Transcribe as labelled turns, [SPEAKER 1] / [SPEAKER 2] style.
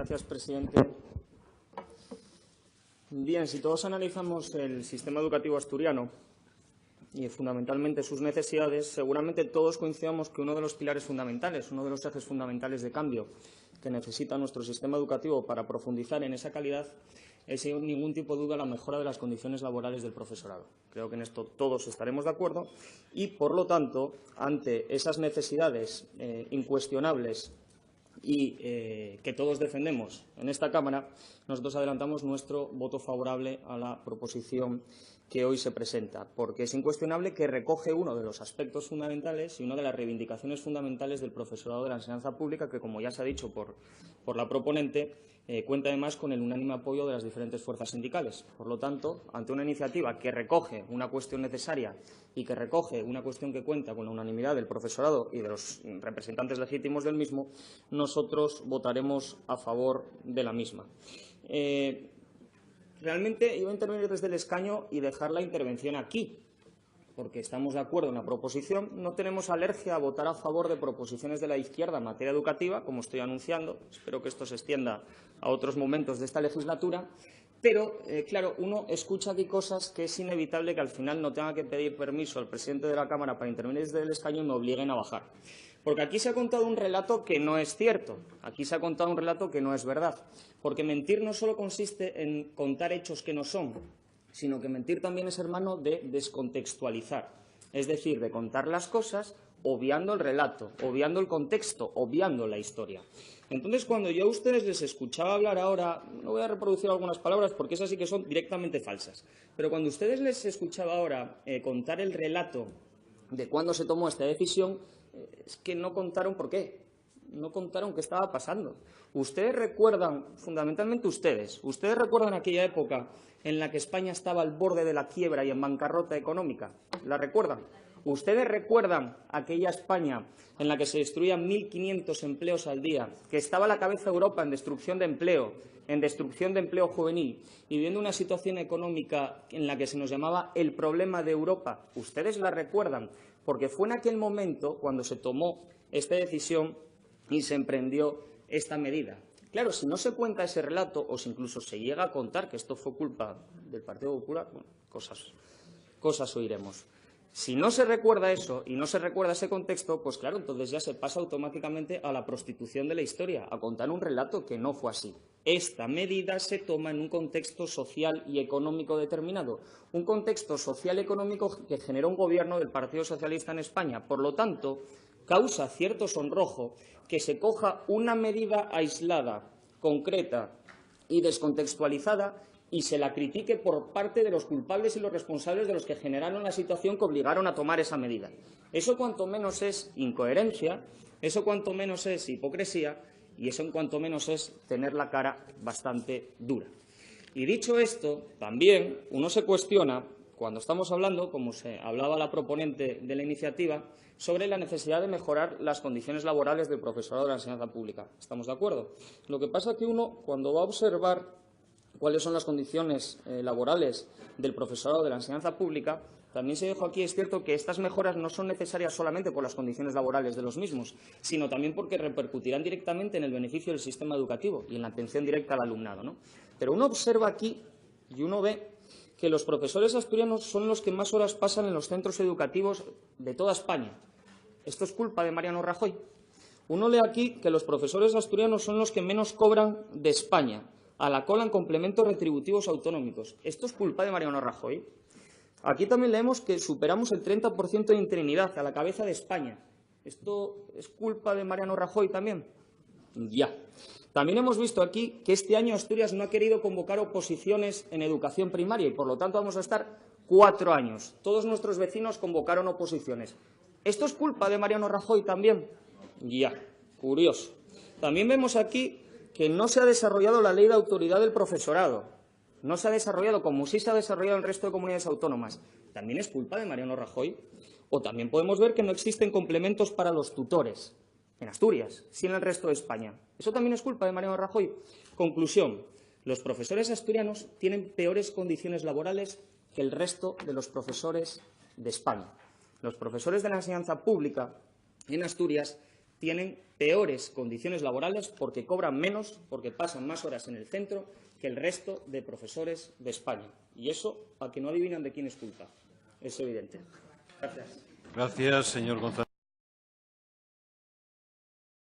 [SPEAKER 1] Gracias, presidente. Bien, si todos analizamos el sistema educativo asturiano y fundamentalmente sus necesidades, seguramente todos coincidamos que uno de los pilares fundamentales, uno de los ejes fundamentales de cambio que necesita nuestro sistema educativo para profundizar en esa calidad es, sin ningún tipo de duda, la mejora de las condiciones laborales del profesorado. Creo que en esto todos estaremos de acuerdo y, por lo tanto, ante esas necesidades incuestionables y que todos defendemos en esta Cámara, nosotros adelantamos nuestro voto favorable a la proposición que hoy se presenta, porque es incuestionable que recoge uno de los aspectos fundamentales y una de las reivindicaciones fundamentales del profesorado de la enseñanza pública, que, como ya se ha dicho por la proponente, cuenta además con el unánime apoyo de las diferentes fuerzas sindicales. Por lo tanto, ante una iniciativa que recoge una cuestión necesaria y que recoge una cuestión que cuenta con la unanimidad del profesorado y de los representantes legítimos del mismo, nosotros votaremos a favor de la misma. Realmente iba a intervenir desde el escaño y dejar la intervención aquí, porque estamos de acuerdo en la proposición. No tenemos alergia a votar a favor de proposiciones de la izquierda en materia educativa, como estoy anunciando. Espero que esto se extienda a otros momentos de esta legislatura. Pero, claro, uno escucha aquí cosas que es inevitable que al final no tenga que pedir permiso al presidente de la Cámara para intervenir desde el escaño y me obliguen a bajar. Porque aquí se ha contado un relato que no es cierto, aquí se ha contado un relato que no es verdad. Porque mentir no solo consiste en contar hechos que no son, sino que mentir también es hermano de descontextualizar, es decir, de contar las cosas obviando el relato, obviando el contexto, obviando la historia. Entonces, cuando yo a ustedes les escuchaba hablar ahora, no voy a reproducir algunas palabras porque esas sí que son directamente falsas, pero cuando a ustedes les escuchaba ahora contar el relato de cuándo se tomó esta decisión, es que no contaron por qué, no contaron qué estaba pasando. Ustedes recuerdan, fundamentalmente ustedes recuerdan aquella época en la que España estaba al borde de la quiebra y en bancarrota económica. ¿La recuerdan? ¿Ustedes recuerdan aquella España en la que se destruían 1.500 empleos al día, que estaba a la cabeza de Europa en destrucción de empleo juvenil y viviendo una situación económica en la que se nos llamaba el problema de Europa? ¿Ustedes la recuerdan? Porque fue en aquel momento cuando se tomó esta decisión y se emprendió esta medida. Claro, si no se cuenta ese relato o si incluso se llega a contar que esto fue culpa del Partido Popular, bueno, cosas oiremos. Si no se recuerda eso y no se recuerda ese contexto, pues claro, entonces ya se pasa automáticamente a la prostitución de la historia, a contar un relato que no fue así. Esta medida se toma en un contexto social y económico determinado, un contexto social y económico que generó un gobierno del Partido Socialista en España. Por lo tanto, causa cierto sonrojo que se coja una medida aislada, concreta y descontextualizada y se la critique por parte de los culpables y los responsables de los que generaron la situación que obligaron a tomar esa medida. Eso cuanto menos es incoherencia, eso cuanto menos es hipocresía y eso en cuanto menos es tener la cara bastante dura. Y dicho esto, también uno se cuestiona, cuando estamos hablando, como se hablaba la proponente de la iniciativa, sobre la necesidad de mejorar las condiciones laborales del profesorado de la enseñanza pública. ¿Estamos de acuerdo? Lo que pasa es que uno, cuando va a observar cuáles son las condiciones laborales del profesorado de la enseñanza pública, también se dijo aquí, es cierto que estas mejoras no son necesarias solamente por las condiciones laborales de los mismos, sino también porque repercutirán directamente en el beneficio del sistema educativo y en la atención directa al alumnado, ¿no? Pero uno observa aquí y uno ve que los profesores asturianos son los que más horas pasan en los centros educativos de toda España. ¿Esto es culpa de Mariano Rajoy? Uno lee aquí que los profesores asturianos son los que menos cobran de España, a la cola en complementos retributivos autonómicos. ¿Esto es culpa de Mariano Rajoy? Aquí también leemos que superamos el 30% de interinidad a la cabeza de España. ¿Esto es culpa de Mariano Rajoy también? Ya. También hemos visto aquí que este año Asturias no ha querido convocar oposiciones en educación primaria y, por lo tanto, vamos a estar 4 años. Todos nuestros vecinos convocaron oposiciones. ¿Esto es culpa de Mariano Rajoy también? Ya. Curioso. También vemos aquí que no se ha desarrollado la ley de autoridad del profesorado. No se ha desarrollado como sí se ha desarrollado en el resto de comunidades autónomas. ¿También es culpa de Mariano Rajoy? O también podemos ver que no existen complementos para los tutores en Asturias, sí en el resto de España. ¿Eso también es culpa de Mariano Rajoy? Conclusión. Los profesores asturianos tienen peores condiciones laborales que el resto de los profesores de España. Los profesores de la enseñanza pública en Asturias tienen peores condiciones laborales porque cobran menos, porque pasan más horas en el centro que el resto de profesores de España. Y eso, a que no adivinan de quién es culpa. Es evidente. Gracias.
[SPEAKER 2] Gracias, señor González.